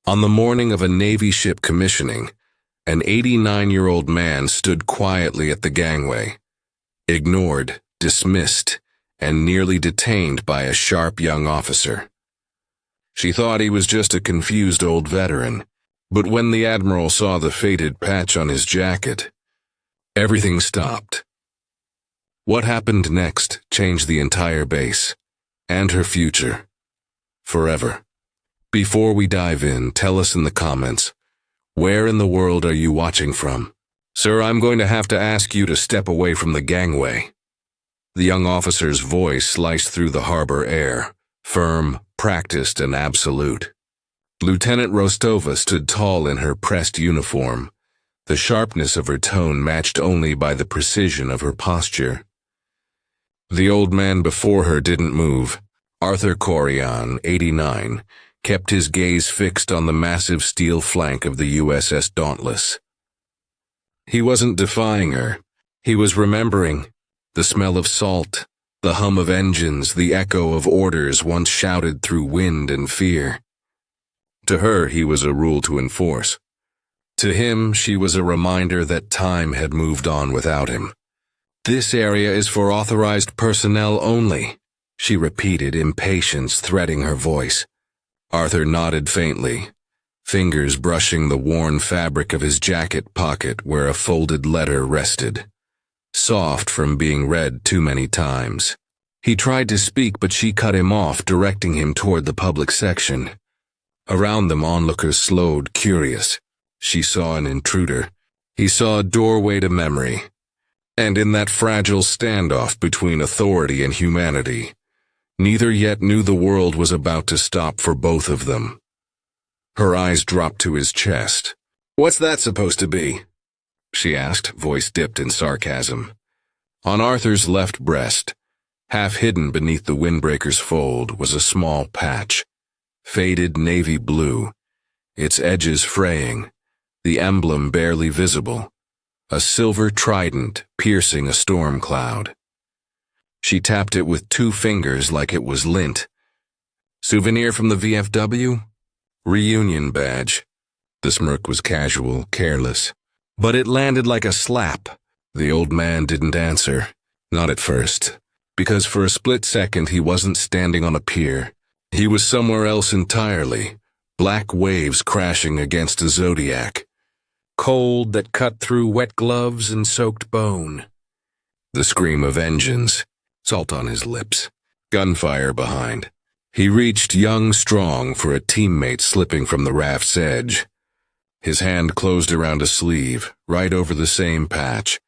On the morning of a Navy ship commissioning, an 89-year-old man stood quietly at the gangway, ignored, dismissed, and nearly detained by a sharp young officer. She thought he was just a confused old veteran, but when the Admiral saw the faded patch on his jacket, everything stopped. What happened next changed the entire base, and her future, forever. Before we dive in, tell us in the comments, where in the world are you watching from? Sir, I'm going to have to ask you to step away from the gangway. The young officer's voice sliced through the harbor air, firm, practiced, and absolute. Lieutenant Rostova stood tall in her pressed uniform, the sharpness of her tone matched only by the precision of her posture. The old man before her didn't move. Arthur Corian, 89, kept his gaze fixed on the massive steel flank of the USS Dauntless. He wasn't defying her. He was remembering the smell of salt, the hum of engines, the echo of orders once shouted through wind and fear. To her, he was a rule to enforce. To him, she was a reminder that time had moved on without him. This area is for authorized personnel only, she repeated, impatience threading her voice. Arthur nodded faintly, fingers brushing the worn fabric of his jacket pocket where a folded letter rested, soft from being read too many times. He tried to speak, but she cut him off, directing him toward the public section. Around them, onlookers slowed, curious. She saw an intruder. He saw a doorway to memory. And in that fragile standoff between authority and humanity, neither yet knew the world was about to stop for both of them. Her eyes dropped to his chest. "What's that supposed to be?" she asked, voice dipped in sarcasm. On Arthur's left breast, half hidden beneath the windbreaker's fold, was a small patch, faded navy blue, its edges fraying, the emblem barely visible, a silver trident piercing a storm cloud. She tapped it with 2 fingers like it was lint. "Souvenir from the VFW? Reunion badge." The smirk was casual, careless, but it landed like a slap. The old man didn't answer, not at first, because for a split second he wasn't standing on a pier. He was somewhere else entirely, black waves crashing against a zodiac. Cold that cut through wet gloves and soaked bone. The scream of engines, salt on his lips, gunfire behind. He reached young strong for a teammate slipping from the raft's edge. His hand closed around a sleeve, right over the same patch,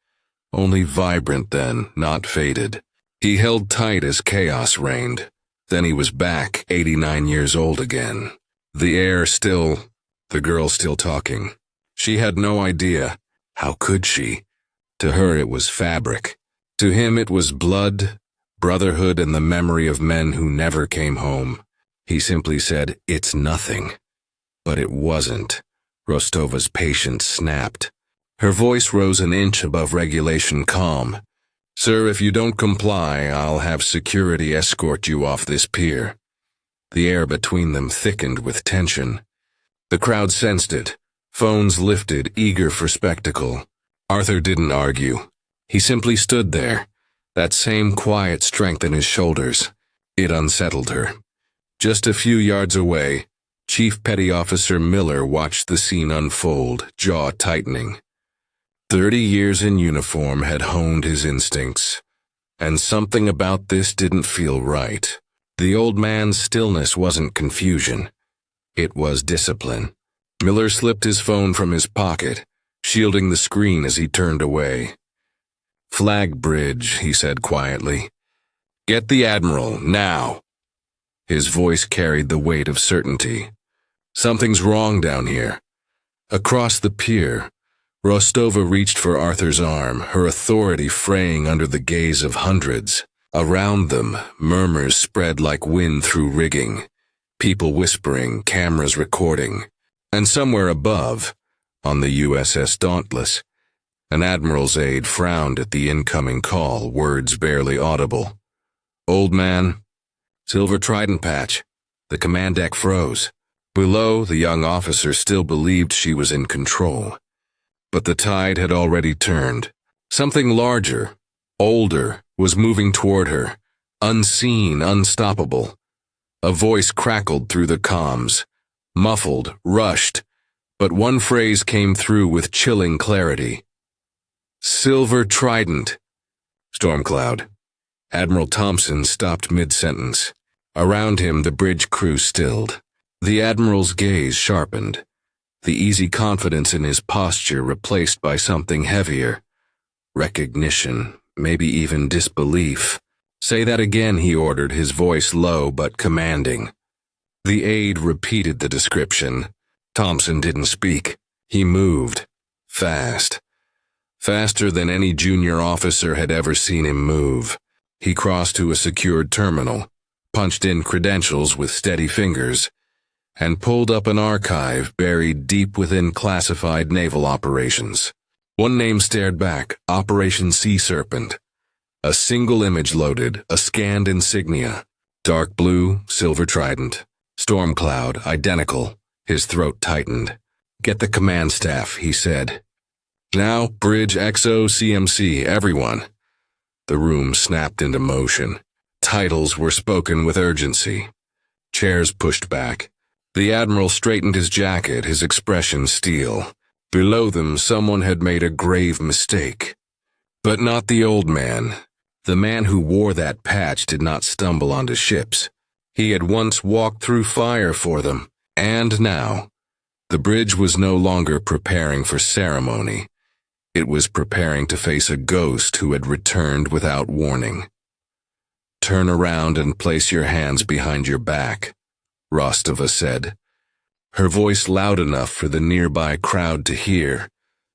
only vibrant then, not faded. He held tight as chaos reigned. Then he was back, 89 years old again. The air still, the girl still talking. She had no idea. How could she? To her it was fabric. To him it was blood, brotherhood, and the memory of men who never came home. He simply said, "It's nothing." But it wasn't. Rostova's patience snapped. Her voice rose an inch above regulation calm. "Sir, if you don't comply, I'll have security escort you off this pier." The air between them thickened with tension. The crowd sensed it. Phones lifted, eager for spectacle. Arthur didn't argue. He simply stood there, that same quiet strength in his shoulders. It unsettled her. Just a few yards away, Chief Petty Officer Miller watched the scene unfold, jaw tightening. 30 years in uniform had honed his instincts, and something about this didn't feel right. The old man's stillness wasn't confusion. It was discipline. Miller slipped his phone from his pocket, shielding the screen as he turned away. "Flag bridge," he said quietly. "Get the Admiral, now." His voice carried the weight of certainty. Something's wrong down here. Across the pier, Rostova reached for Arthur's arm, her authority fraying under the gaze of hundreds. Around them, murmurs spread like wind through rigging, people whispering, cameras recording. And somewhere above, on the USS Dauntless, an admiral's aide frowned at the incoming call, words barely audible. "Old man, silver trident patch." The command deck froze. Below, the young officer still believed she was in control. But the tide had already turned. Something larger, older, was moving toward her, unseen, unstoppable. A voice crackled through the comms, muffled, rushed, but one phrase came through with chilling clarity. Silver Trident. Stormcloud. Admiral Thompson stopped mid-sentence. Around him, the bridge crew stilled. The Admiral's gaze sharpened, the easy confidence in his posture replaced by something heavier. Recognition, maybe even disbelief. Say that again, he ordered, his voice low but commanding. The aide repeated the description. Thompson didn't speak. He moved. Fast. Faster than any junior officer had ever seen him move. He crossed to a secured terminal, punched in credentials with steady fingers, and pulled up an archive buried deep within classified naval operations. One name stared back, Operation Sea Serpent. A single image loaded, a scanned insignia. Dark blue, silver trident. Stormcloud, identical. His throat tightened. Get the command staff, he said. Now, Bridge, XO, CMC, everyone. The room snapped into motion. Titles were spoken with urgency. Chairs pushed back. The Admiral straightened his jacket, his expression steel. Below them, someone had made a grave mistake. But not the old man. The man who wore that patch did not stumble onto ships. He had once walked through fire for them, and now, the bridge was no longer preparing for ceremony. It was preparing to face a ghost who had returned without warning. Turn around and place your hands behind your back, Rostova said, her voice loud enough for the nearby crowd to hear,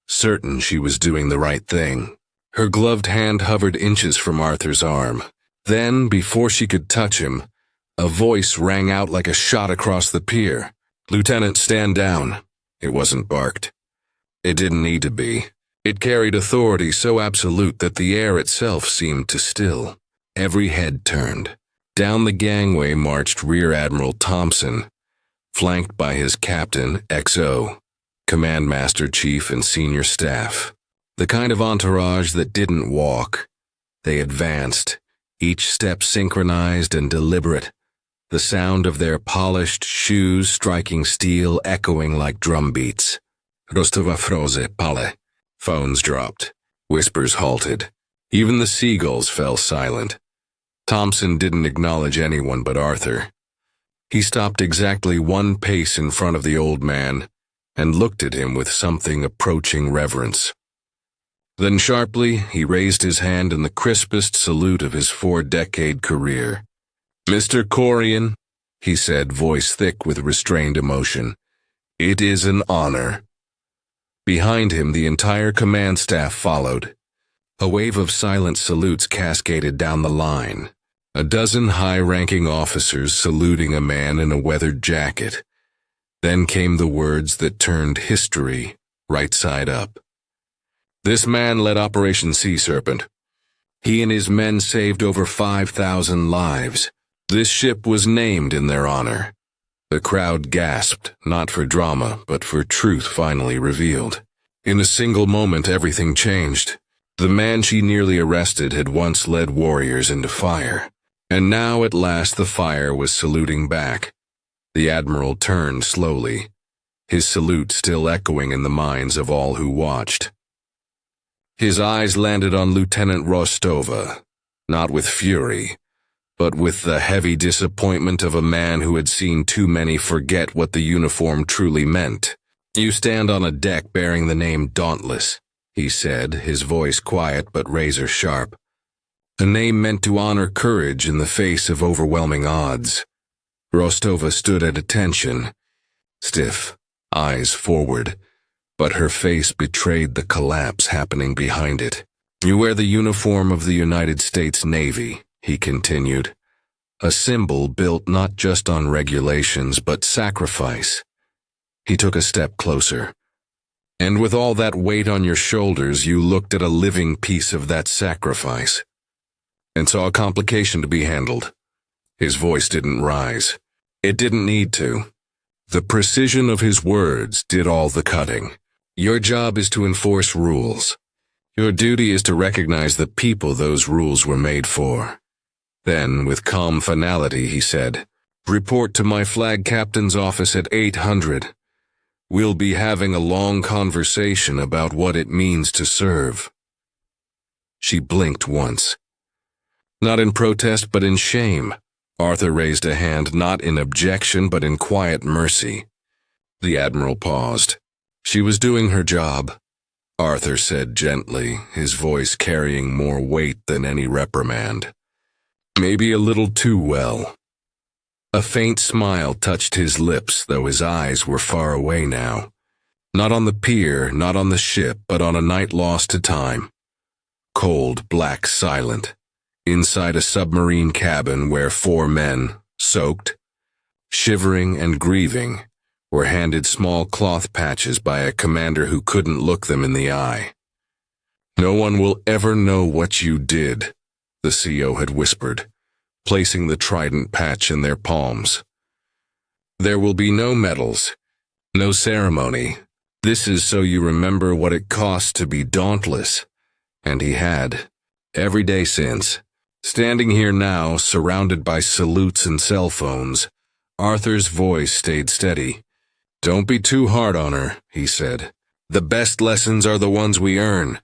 certain she was doing the right thing. Her gloved hand hovered inches from Arthur's arm. Then, before she could touch him, a voice rang out like a shot across the pier. Lieutenant, stand down. It wasn't barked. It didn't need to be. It carried authority so absolute that the air itself seemed to still. Every head turned. Down the gangway marched Rear Admiral Thompson, flanked by his captain, XO, Command Master Chief, and senior staff. The kind of entourage that didn't walk. They advanced, each step synchronized and deliberate, the sound of their polished shoes striking steel echoing like drum beats. Rostova froze, pale. Phones dropped. Whispers halted. Even the seagulls fell silent. Thompson didn't acknowledge anyone but Arthur. He stopped exactly one pace in front of the old man and looked at him with something approaching reverence. Then sharply, he raised his hand in the crispest salute of his 4-decade career. Mr. Corian, he said, voice thick with restrained emotion, it is an honor. Behind him, the entire command staff followed. A wave of silent salutes cascaded down the line. A dozen high-ranking officers saluting a man in a weathered jacket. Then came the words that turned history right side up. This man led Operation Sea Serpent. He and his men saved over 5,000 lives. This ship was named in their honor. The crowd gasped, not for drama, but for truth finally revealed. In a single moment, everything changed. The man she nearly arrested had once led warriors into fire, and now at last the fire was saluting back. The Admiral turned slowly, his salute still echoing in the minds of all who watched. His eyes landed on Lieutenant Rostova, not with fury, but with the heavy disappointment of a man who had seen too many forget what the uniform truly meant. You stand on a deck bearing the name Dauntless, he said, his voice quiet but razor sharp. A name meant to honor courage in the face of overwhelming odds. Rostova stood at attention, stiff, eyes forward, but her face betrayed the collapse happening behind it. You wear the uniform of the United States Navy, he continued, a symbol built not just on regulations but sacrifice. He took a step closer. And with all that weight on your shoulders, you looked at a living piece of that sacrifice and saw a complication to be handled. His voice didn't rise. It didn't need to. The precision of his words did all the cutting. Your job is to enforce rules. Your duty is to recognize the people those rules were made for. Then, with calm finality, he said, "Report to my flag captain's office at 800. We'll be having a long conversation about what it means to serve." She blinked once. Not in protest, but in shame. Arthur raised a hand, not in objection, but in quiet mercy. The Admiral paused. She was doing her job, Arthur said gently, his voice carrying more weight than any reprimand. Maybe a little too well. A faint smile touched his lips, though his eyes were far away now. Not on the pier, not on the ship, but on a night lost to time. Cold, black, silent. Inside a submarine cabin where 4 men, soaked, shivering and grieving, were handed small cloth patches by a commander who couldn't look them in the eye. "No one will ever know what you did," the CO had whispered, placing the trident patch in their palms. "There will be no medals, no ceremony. This is so you remember what it cost to be dauntless." And he had, every day since. Standing here now, surrounded by salutes and cell phones, Arthur's voice stayed steady. "Don't be too hard on her," he said. "The best lessons are the ones we earn.